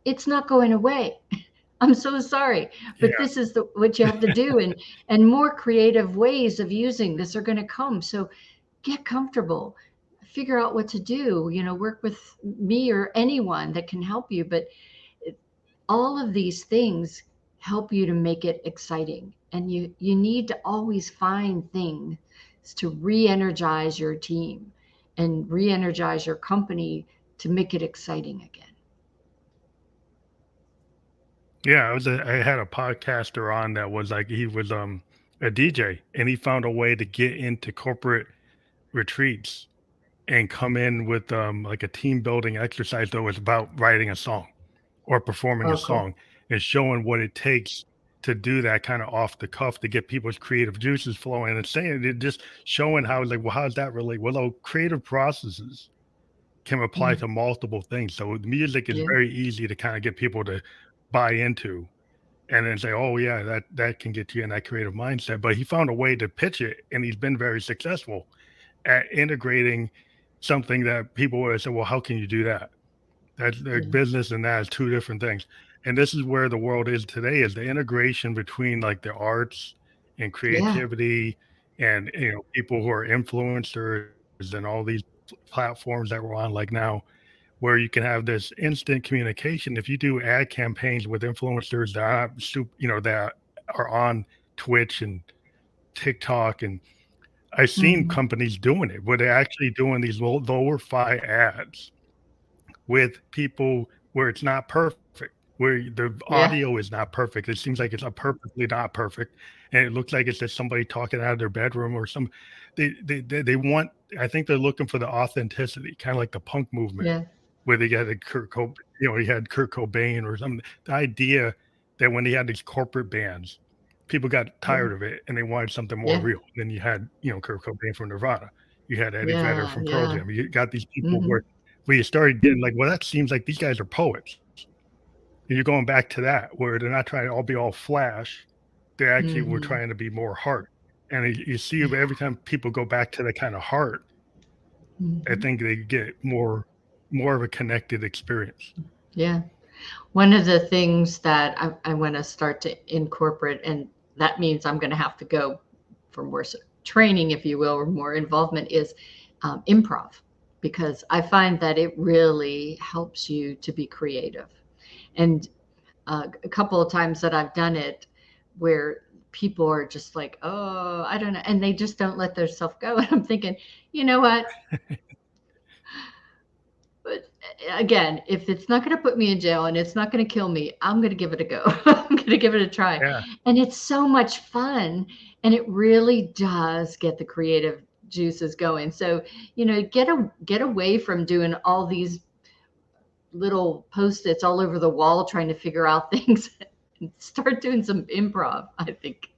It's not going away. I'm so sorry, but Yeah. this is what you have to do, and more creative ways of using this are going to come. So get comfortable, figure out what to do. Work with me or anyone that can help you. But all of these things help you to make it exciting, and you need to always find things to re-energize your team and re-energize your company to make it exciting again. Yeah, I had a podcaster on that was like he was a DJ and he found a way to get into corporate retreats and come in with like a team building exercise that was about writing a song or performing a Oh, cool. song and showing what it takes to do that kind of off the cuff to get people's creative juices flowing and saying it, just showing how, like, well, how does that relate? Well, creative processes can apply Yeah, to multiple things. So music is yeah, very easy to kind of get people to buy into and then say, "Oh yeah, that can get you in that creative mindset." But he found a way to pitch it, and he's been very successful at integrating something that people would say, "Well, how can you do that?" That's like yeah, business and that is two different things. And this is where the world is today: is the integration between like the arts and yeah, creativity, and people who are influencers and all these platforms that we're on, like now, where you can have this instant communication. If you do ad campaigns with influencers that are that are on Twitch and TikTok, and I've seen mhm, companies doing it where they're actually doing these lower fi ads with people where it's not perfect, where the yeah, audio is not perfect. It seems like it's a purposely not perfect, and it looks like it's just somebody talking out of their bedroom or some. They want. I think they're looking for the authenticity, kind of like the punk movement, yeah, where they got a he had Kurt Cobain or something. The idea that when they had these corporate bands, people got yeah, tired of it and they wanted something more yeah, real. Then you had Kurt Cobain from Nirvana, you had Eddie Vedder yeah, from Pearl yeah, Jam. You got these people mhm, where you started getting like, well, that seems like these guys are poets. And you're going back to that where they're not trying to all be all flash. They actually were mhm, trying to be more heart. And you see yeah, every time people go back to the kind of heart, I mhm, think they get more. more of a connected experience. Yeah. One of the things that I want to start to incorporate, and that means I'm going to have to go for more training, if you will, or more involvement, is improv, because I find that it really helps you to be creative. And a couple of times that I've done it where people are just like, oh, I don't know. And they just don't let themselves go. And I'm thinking, you know what? But again, if it's not going to put me in jail and it's not going to kill me, I'm going to give it a go. I'm going to give it a try. Yeah. And it's so much fun. And it really does get the creative juices going. So, get away from doing all these little post-its all over the wall trying to figure out things and start doing some improv, I think.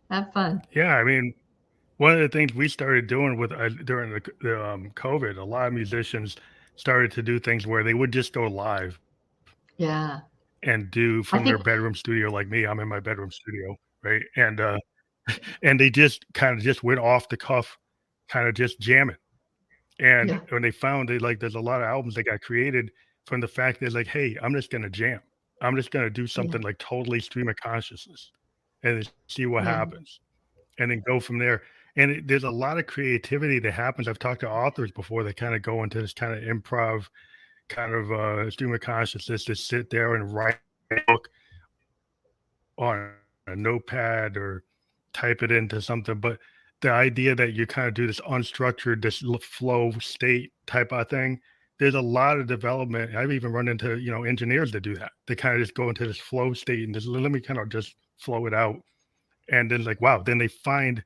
Have fun. Yeah. I mean, one of the things we started doing with during the COVID, a lot of musicians started to do things where they would just go live Yeah. and do I from their think, bedroom studio, like me. I'm in my bedroom studio, right? And they just kind of just went off the cuff, kind of just jamming. And yeah, when they found it, like there's a lot of albums that got created from the fact that like, hey, I'm just gonna jam. I'm just gonna do yeah, something like totally stream of consciousness and then see what yeah. happens. And then go from there. And there's a lot of creativity that happens. I've talked to authors before that kind of go into this kind of improv, kind of stream of consciousness to sit there and write a book on a notepad or type it into something. But the idea that you kind of do this unstructured, this flow state type of thing, there's a lot of development. I've even run into, engineers that do that. They kind of just go into this flow state and just let me kind of just flow it out. And then like, wow, then they find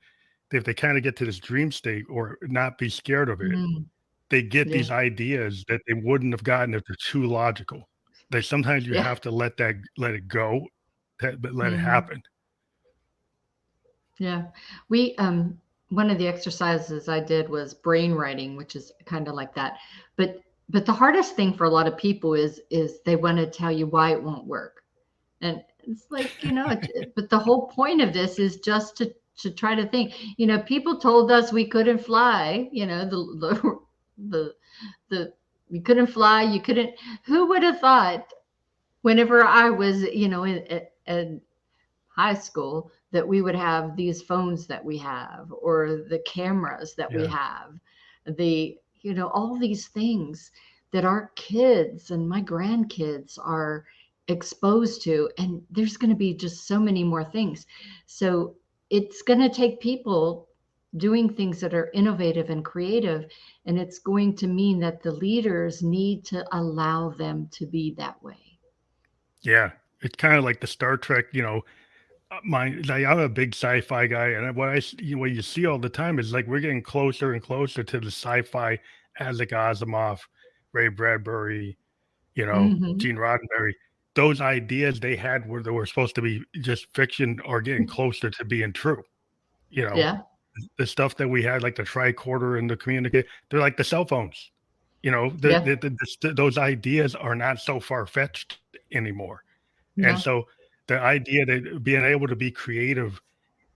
if they kind of get to this dream state or not be scared of it, Mm, they get yeah, these ideas that they wouldn't have gotten if they're too logical. That sometimes you yeah. have to let it go, but let it Hmm. happen. Yeah. We one of the exercises I did was brain writing, which is kind of like that. But the hardest thing for a lot of people is they want to tell you why it won't work. And it's like, but the whole point of this is just to try to think. People told us we couldn't fly, the the you couldn't fly, you couldn't. Who would have thought whenever I was, in high school, that we would have these phones that we have, or the cameras that we Yeah. have, all these things that our kids and my grandkids are exposed to. And there's going to be just so many more things. So it's going to take people doing things that are innovative and creative. And it's going to mean that the leaders need to allow them to be that way. Yeah. It's kind of like the Star Trek, like I'm a big sci-fi guy, and what you see all the time is like we're getting closer and closer to the sci-fi as like Asimov, Ray Bradbury, Hmm. Gene Roddenberry. Those ideas they had where they were supposed to be just fiction are getting closer to being true. You know, Yeah. the stuff that we had, like the tricorder and the communicate, they're like the cell phones. Yeah. Those ideas are not so far fetched anymore. And No. so the idea that being able to be creative,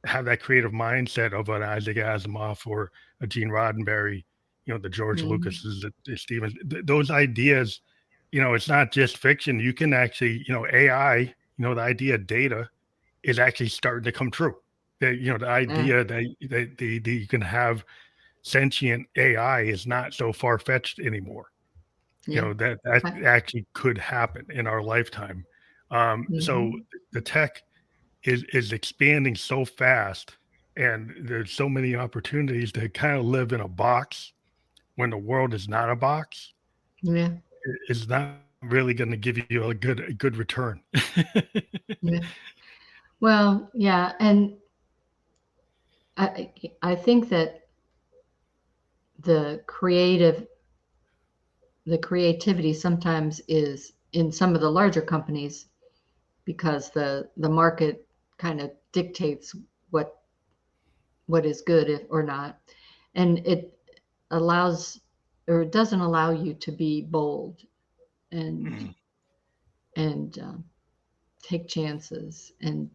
have that creative mindset of an Isaac Asimov or a Gene Roddenberry, the George Mhm. Lucases, the Stevens, those ideas, it's not just fiction. You can actually, AI, the idea of data is actually starting to come true. The Yeah. idea that you can have sentient AI is not so far fetched anymore. Yeah. That I, actually could happen in our lifetime. So mhm. the tech is expanding so fast, and there's so many opportunities to kind of live in a box when the world is not a box. Yeah. Is not really going to give you a good return. Yeah. Well, yeah, and I think that the creative the creativity sometimes is in some of the larger companies, because the market kind of dictates what what is good or not, and it allows, or it doesn't allow you to be bold and Mhm. and take chances and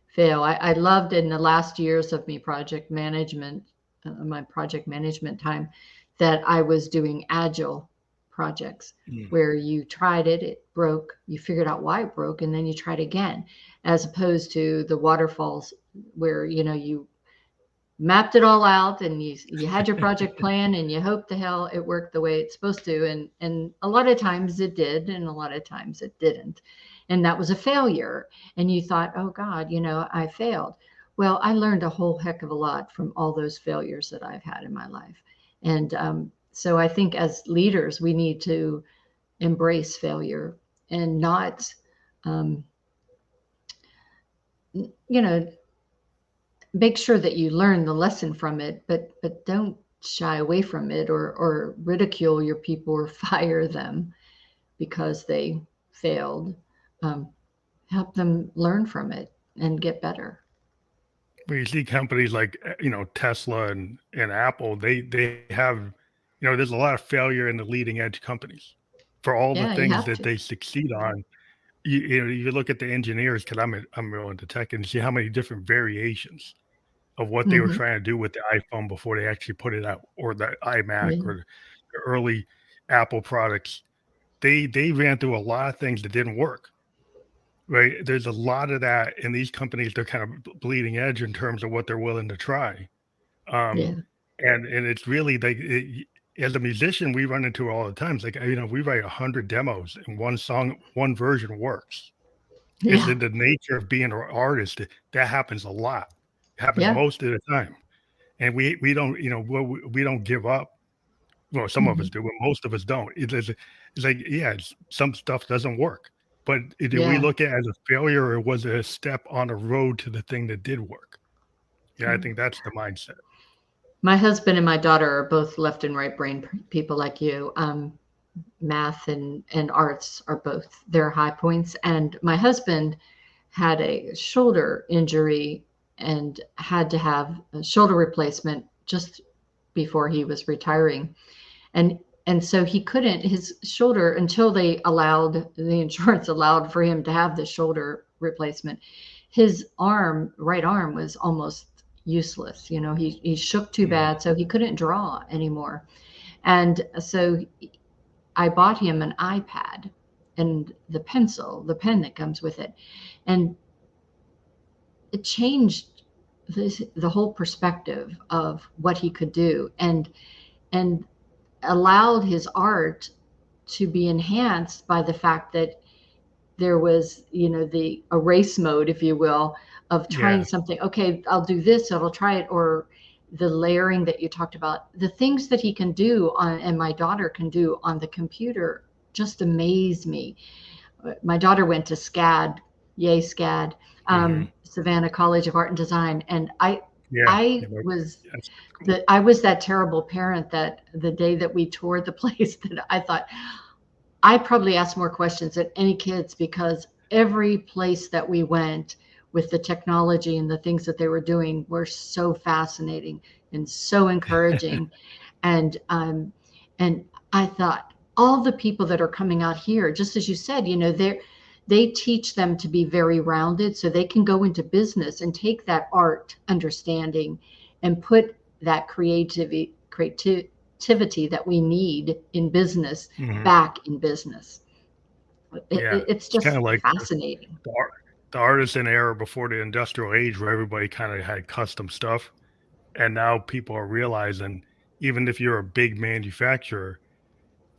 fail. I loved in the last years of my project management time, that I was doing agile projects Mm. where you tried it, it broke, you figured out why it broke, and then you tried again, as opposed to the waterfalls where, you mapped it all out and you had your project plan and you hope the hell it worked the way it's supposed to, and a lot of times it did and a lot of times it didn't, and that was a failure, and you thought, oh god, I failed. Well, I learned a whole heck of a lot from all those failures that I've had in my life, and so I think as leaders we need to embrace failure and not um, you know make sure that you learn the lesson from it, but don't shy away from it or ridicule your people or fire them because they failed. Um, Help them learn from it and get better. When you see companies like Tesla and Apple, they have there's a lot of failure in the leading edge companies for all the Yeah, you things have that to. they succeed on. You look at the engineers, because I'm real into tech, and see how many different variations of what they were Hmm. trying to do with the iPhone before they actually put it out, or the iMac, Yeah, or the early Apple products. They ran through a lot of things that didn't work. Right? There's a lot of that in these companies. They're kind of bleeding edge in terms of what they're willing to try. Um, yeah, and it's really like as a musician, we run into it all the time. It's like we write 100 demos and one song, one version works. It's yeah, in the nature of being an artist that happens a lot. It happens yeah. most of the time, and we don't we don't give up. Well, some of us Hmm. do, but most of us don't. It's like some stuff doesn't work, but do we Yeah, look at it as a failure, or was it a step on a road to the thing that did work? Yeah, I yeah. think that's the mindset. My husband and my daughter are both left and right brain people like you. Math and arts are both their high points. And my husband had a shoulder injury and had to have a shoulder replacement just before he was retiring. And so he couldn't his shoulder until they allowed the insurance allowed for him to have the shoulder replacement. His right arm was almost useless. He shook too Mm, bad, so he couldn't draw anymore. And so I bought him an iPad and the pencil, the pen that comes with it. And it changed the whole perspective of what he could do, and allowed his art to be enhanced by the fact that there was, the erase mode, if you will, of trying yeah, something. Okay, I'll do this, I'll try it, or the layering that you talked about, the things that he can do on, and my daughter can do on the computer just amaze me. My daughter went to SCAD, yay SCAD, mhm, Savannah College of Art and Design, and yeah, I was that's cool. I was that terrible parent that the day that we toured the place that I thought I probably asked more questions than any kids, because every place that we went with the technology and the things that they were doing were so fascinating and so encouraging. And and I thought all the people that are coming out here, just as you said, they teach them to be very rounded so they can go into business and take that art understanding and put that creativity that we need in business Mhm, back in business. yeah, It's it's kind just of like fascinating. the, art, the artisan era before the industrial age, where everybody kind of had custom stuff, and now people are realizing, even if you're a big manufacturer,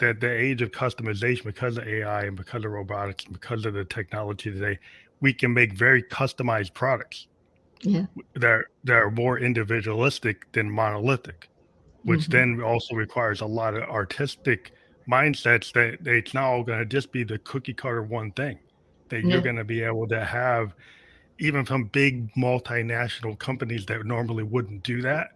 that the age of customization, because of AI and because of robotics and because of the technology today, we can make very customized products Yeah. that are more individualistic than monolithic, which Hmm. then also requires a lot of artistic mindsets, that it's not all going to just be the cookie cutter one thing, that you're Yeah. going to be able to have, even from big multinational companies that normally wouldn't do that,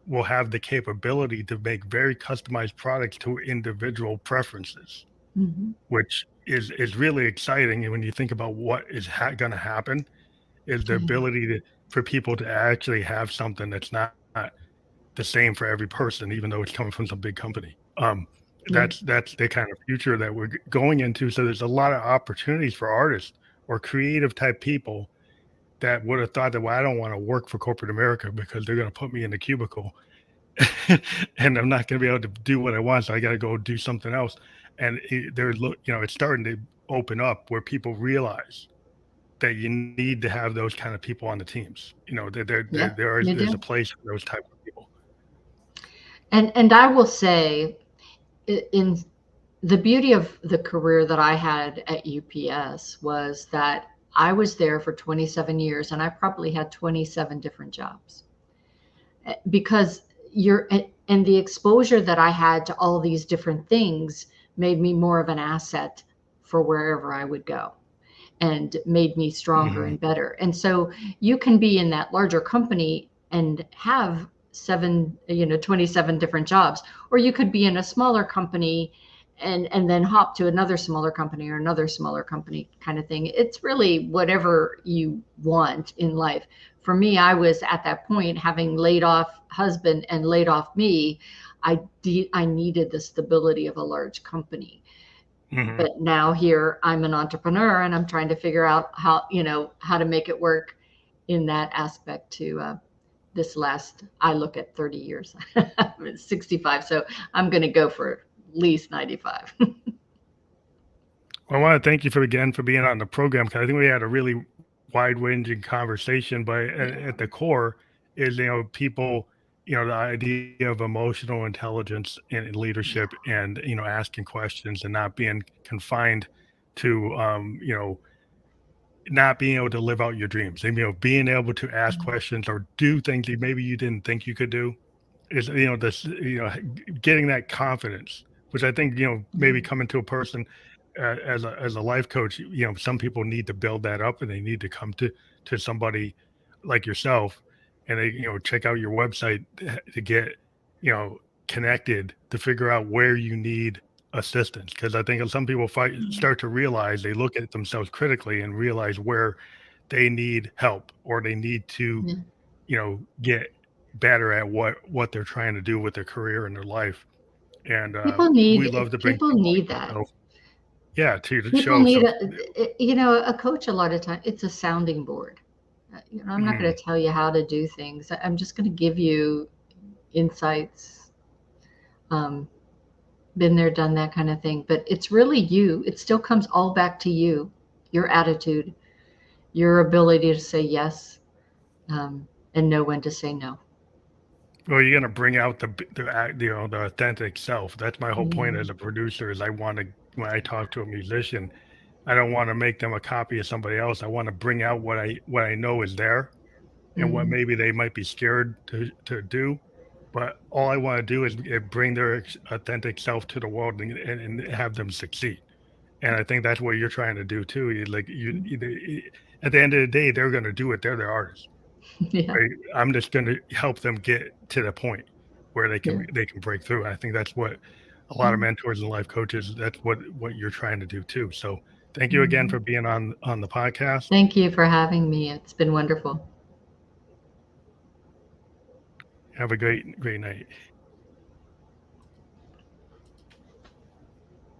will have the capability to make very customized products to individual preferences, Hmm. which is really exciting. And when you think about what is going to happen, is the Yeah. ability for people to actually have something that's not the same for every person, even though it's coming from some big company. Yeah. That's the kind of future that we're going into. So there's a lot of opportunities for artists or creative type people that would have thought that, well, I don't want to work for corporate America because they're going to put me in the cubicle and I'm not going to be able to do what I want. So I got to go do something else. and it's starting to open up where people realize that you need to have those kind of people on the teams. Yeah, you There's a do. place for those type of people. And I will say, in the beauty of the career that I had at UPS was that I was there for 27 years and I probably had 27 different jobs. Because you're and the exposure that I had to all these different things made me more of an asset for wherever I would go, and made me stronger Hmm. and better. And so you can be in that larger company and have 27 different jobs, or you could be in a smaller company and then hop to another smaller company or another smaller company kind of thing. It's really whatever you want in life. For me, I was at that point, having laid off husband and laid off me. I needed the stability of a large company. Hmm. But now here I'm an entrepreneur and I'm trying to figure out how to make it work in that aspect to this last, I look at 30 years. I'm 65, so I'm going to go for at least 95. Well, I want to thank you for being on the program, because I think we had a really wide ranging conversation. But at the core is, people, the idea of emotional intelligence in leadership, and asking questions and not being confined to not being able to live out your dreams, and being able to ask questions or do things that maybe you didn't think you could do, is this getting that confidence, which I think maybe coming to a person as a life coach, some people need to build that up, and they need to come to somebody like yourself, and they check out your website to get you know connected, to figure out where you need assistance, because I think some people start to realize, they look at themselves critically and realize where they need help, or they need to Yeah. get better at what they're trying to do with their career and their life. And People we need love to bring people people like need that. yourself, yeah, to People show. need So a coach. A lot of time, it's a sounding board. I'm not going mm, to tell you how to do things. I'm just going to give you insights. Um, been there, done that kind of thing. But it's really you. It still comes all back to you, your attitude, your ability to say yes, and know when to say no. well, you're gonna bring out the authentic self. That's my whole point Yeah. as a producer. Is I want to, when I talk to a musician, I don't want to make them a copy of somebody else. I want to bring out what I know is there, and what Mm. maybe they might be scared to do. But all I want to do is bring their authentic self to the world, and have them succeed. And I think that's what you're trying to do too. At the end of the day, they're going to do it. They're the artists, Yeah. right? I'm just going to help them get to the point where they Yeah. can break through. And I think that's what a lot of Mm. mentors and life coaches, that's what you're trying to do too. So thank you again Mhm. for being on the podcast. Thank you for having me. It's been wonderful. Have a great night.